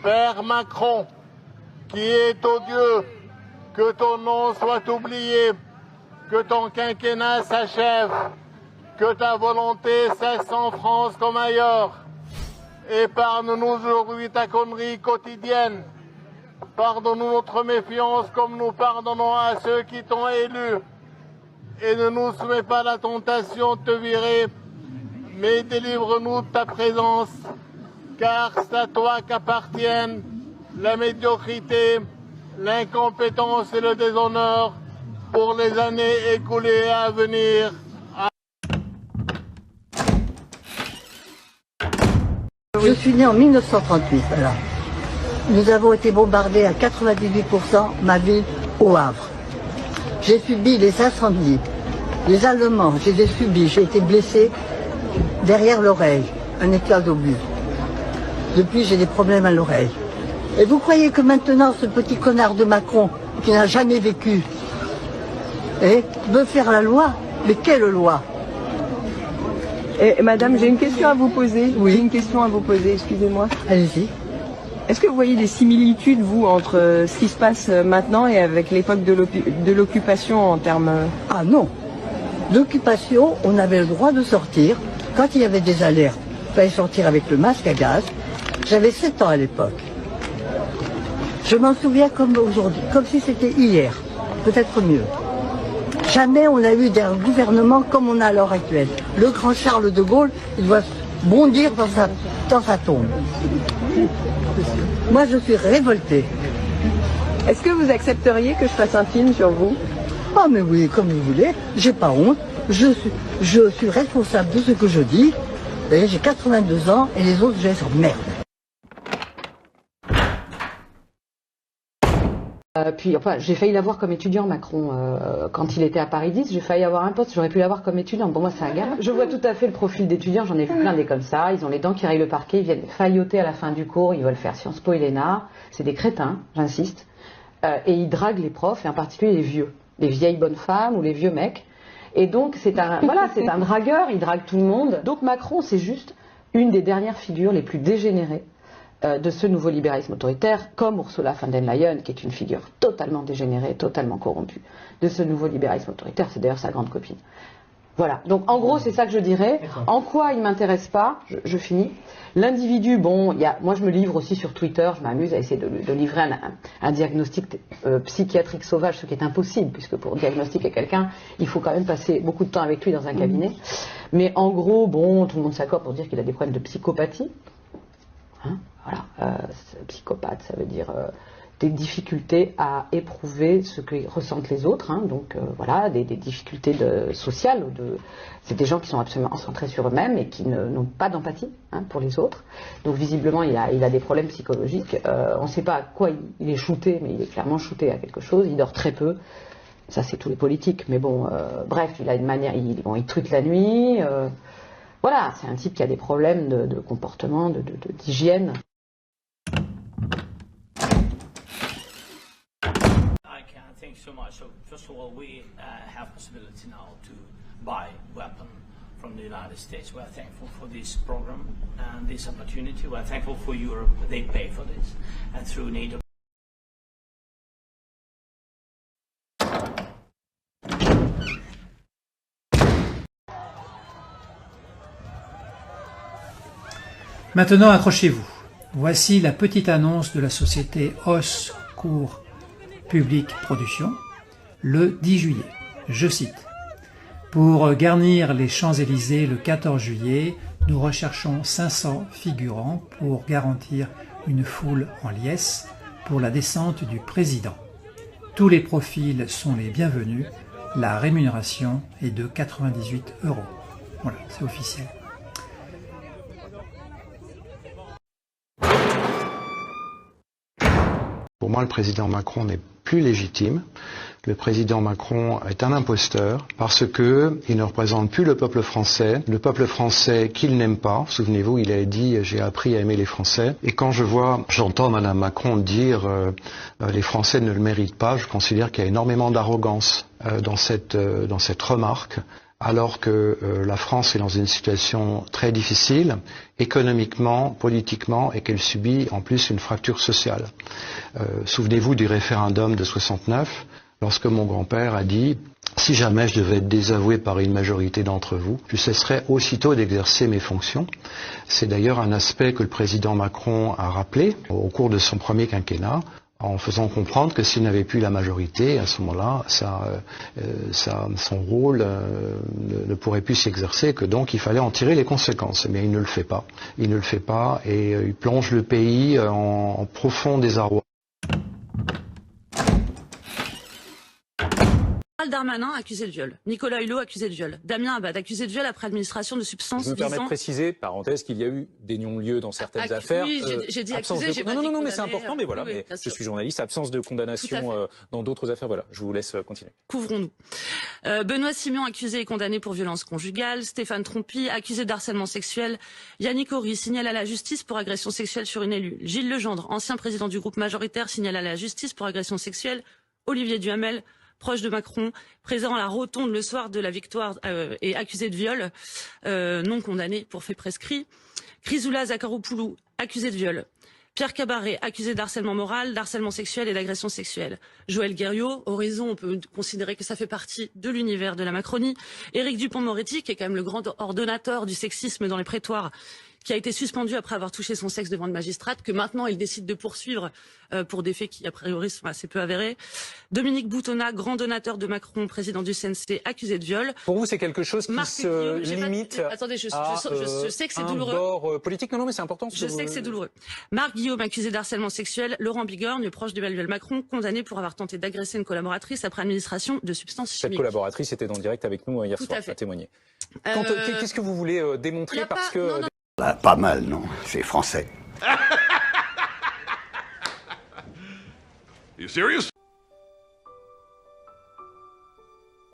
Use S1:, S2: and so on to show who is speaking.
S1: Père Macron, qui est odieux, que ton nom soit oublié, que ton quinquennat s'achève, que ta volonté cesse en France comme ailleurs. Épargne-nous aujourd'hui ta connerie quotidienne. Pardonne-nous notre méfiance comme nous pardonnons à ceux qui t'ont élu. Et ne nous soumets pas à la tentation de te virer, mais délivre-nous de ta présence, car c'est à toi qu'appartiennent la médiocrité, l'incompétence et le déshonneur pour les années écoulées à venir.
S2: Je suis né en 1938. Alors, nous avons été bombardés à 98%, ma ville, au Havre. J'ai subi les incendies, les Allemands, je les ai subis, j'ai été blessé derrière l'oreille, un éclat d'obus. Depuis, j'ai des problèmes à l'oreille. Et vous croyez que maintenant, ce petit connard de Macron, qui n'a jamais vécu, veut faire la loi? Mais quelle loi?
S3: Madame, j'ai une question à vous poser.
S2: Oui.
S3: J'ai une question à vous poser, excusez-moi.
S2: Allez-y.
S3: Est-ce que vous voyez des similitudes, vous, entre ce qui se passe maintenant et avec l'époque de l'occupation en termes...
S2: Ah non. L'occupation, on avait le droit de sortir. Quand il y avait des alertes, il fallait sortir avec le masque à gaz. J'avais 7 ans à l'époque. Je m'en souviens comme aujourd'hui, comme si c'était hier. Peut-être mieux. Jamais on a eu un gouvernement comme on a à l'heure actuelle. Le grand Charles de Gaulle, il doit bondir dans sa tombe. Moi, je suis révoltée.
S3: Est-ce que vous accepteriez que je fasse un film sur vous?
S2: Ah mais oui, comme vous voulez, j'ai pas honte. Je suis responsable de ce que je dis. D'ailleurs, j'ai 82 ans et les autres, je les emmerde.
S4: Puis, enfin, j'ai failli l'avoir comme étudiant, Macron, quand il était à Paris 10, j'ai failli avoir un poste, j'aurais pu l'avoir comme étudiant. Bon, moi, c'est un gars. Je vois tout à fait le profil d'étudiant, j'en ai vu plein des comme ça, ils ont les dents qui rayent le parquet, ils viennent failloter à la fin du cours, ils veulent faire Sciences Po et l'ENA, c'est des crétins, j'insiste, et ils draguent les profs, et en particulier les vieux, les vieilles bonnes femmes ou les vieux mecs. Et donc, c'est un dragueur, il drague tout le monde. Donc, Macron, c'est juste une des dernières figures les plus dégénérées de ce nouveau libéralisme autoritaire, comme Ursula von der Leyen, qui est une figure totalement dégénérée, totalement corrompue, de ce nouveau libéralisme autoritaire. C'est d'ailleurs sa grande copine. Voilà. Donc, en gros, c'est ça que je dirais. En quoi il ne m'intéresse pas, je finis. L'individu, bon, moi je me livre aussi sur Twitter, je m'amuse à essayer de livrer un diagnostic psychiatrique sauvage, ce qui est impossible, puisque pour diagnostiquer quelqu'un, il faut quand même passer beaucoup de temps avec lui dans un cabinet. Mais en gros, bon, tout le monde s'accorde pour dire qu'il a des problèmes de psychopathie. Hein, voilà, psychopathe, ça veut dire des difficultés à éprouver ce que ressentent les autres, hein, donc voilà, des difficultés sociales. C'est des gens qui sont absolument centrés sur eux-mêmes et qui n'ont pas d'empathie, hein, pour les autres. Donc visiblement, il a des problèmes psychologiques. On ne sait pas à quoi il est shooté, mais il est clairement shooté à quelque chose. Il dort très peu. Ça, c'est tous les politiques. Mais bon, bref, il a une manière. Il truite la nuit. Voilà, c'est un type qui a des problèmes de comportement, d'hygiène.
S5: Thank you so much. So first of all, we have possibility now to buy weapons from the United States. We are thankful for this program and this opportunity. We are thankful for Europe. They pay for this, and through NATO.
S6: Maintenant, accrochez-vous. Voici la petite annonce de la société Os Cours Public Production, le 10 juillet. Je cite. Pour garnir les Champs-Élysées le 14 juillet, nous recherchons 500 figurants pour garantir une foule en liesse pour la descente du président. Tous les profils sont les bienvenus. La rémunération est de 98 €. Voilà, c'est officiel.
S7: Pour moi, le président Macron n'est plus légitime. Le président Macron est un imposteur parce que il ne représente plus le peuple français qu'il n'aime pas. Souvenez-vous, il a dit « j'ai appris à aimer les Français ». Et quand j'entends Madame Macron dire les Français ne le méritent pas », je considère qu'il y a énormément d'arrogance dans cette remarque. alors que la France est dans une situation très difficile, économiquement, politiquement, et qu'elle subit en plus une fracture sociale. Souvenez-vous du référendum de 69, lorsque mon grand-père a dit « Si jamais je devais être désavoué par une majorité d'entre vous, je cesserais aussitôt d'exercer mes fonctions ». C'est d'ailleurs un aspect que le président Macron a rappelé au cours de son premier quinquennat, en faisant comprendre que s'il n'avait plus la majorité, à ce moment-là, son rôle ne pourrait plus s'exercer, que donc il fallait en tirer les conséquences. Mais il ne le fait pas. Il ne le fait pas et il plonge le pays en profond désarroi.
S8: Darmanin accusé de viol, Nicolas Hulot accusé de viol, Damien Abad accusé de viol après administration de substances
S9: Je me permets de préciser, parenthèse, qu'il y a eu des non-lieux dans certaines affaires.
S8: Oui, j'ai dit accusé, j'ai pas dit
S9: non, mais c'est important, mais voilà, mais je suis journaliste, absence de condamnation dans d'autres affaires, voilà, je vous laisse continuer.
S8: Couvrons-nous. Benoît Simion accusé et condamné pour violence conjugale, Stéphane Trompi accusé d'harcèlement sexuel, Yannick Horry signale à la justice pour agression sexuelle sur une élue, Gilles Legendre, ancien président du groupe majoritaire, signale à la justice pour agression sexuelle, Olivier Duhamel, proche de Macron, présent à la rotonde le soir de la victoire et accusé de viol, non condamné pour fait prescrit. Chrysoula Zakharopoulou, accusé de viol. Pierre Cabaret, accusé d'harcèlement moral, d'harcèlement sexuel et d'agression sexuelle. Joël Guerriot, Horizon, on peut considérer que ça fait partie de l'univers de la Macronie. Éric Dupond-Moretti, qui est quand même le grand ordonnateur du sexisme dans les prétoires, qui a été suspendu après avoir touché son sexe devant une magistrate, que maintenant il décide de poursuivre pour des faits qui, a priori, sont assez peu avérés. Dominique Boutonnat, grand donateur de Macron, président du CNC, accusé de viol.
S9: Pour vous, c'est quelque chose qui se limite
S8: Attendez, je sais que c'est douloureux.
S9: Un bord politique, non, mais c'est important.
S8: Je sais que c'est douloureux. Marc Guillaume, accusé d'harcèlement sexuel. Laurent Bigorgne, proche d'Emmanuel Macron, condamné pour avoir tenté d'agresser une collaboratrice après administration de substances chimiques.
S9: Cette collaboratrice était en direct avec nous hier soir, à témoigner. Qu'est-ce que vous voulez démontrer parce que...
S10: Bah, pas mal, non? C'est français.
S11: You serious?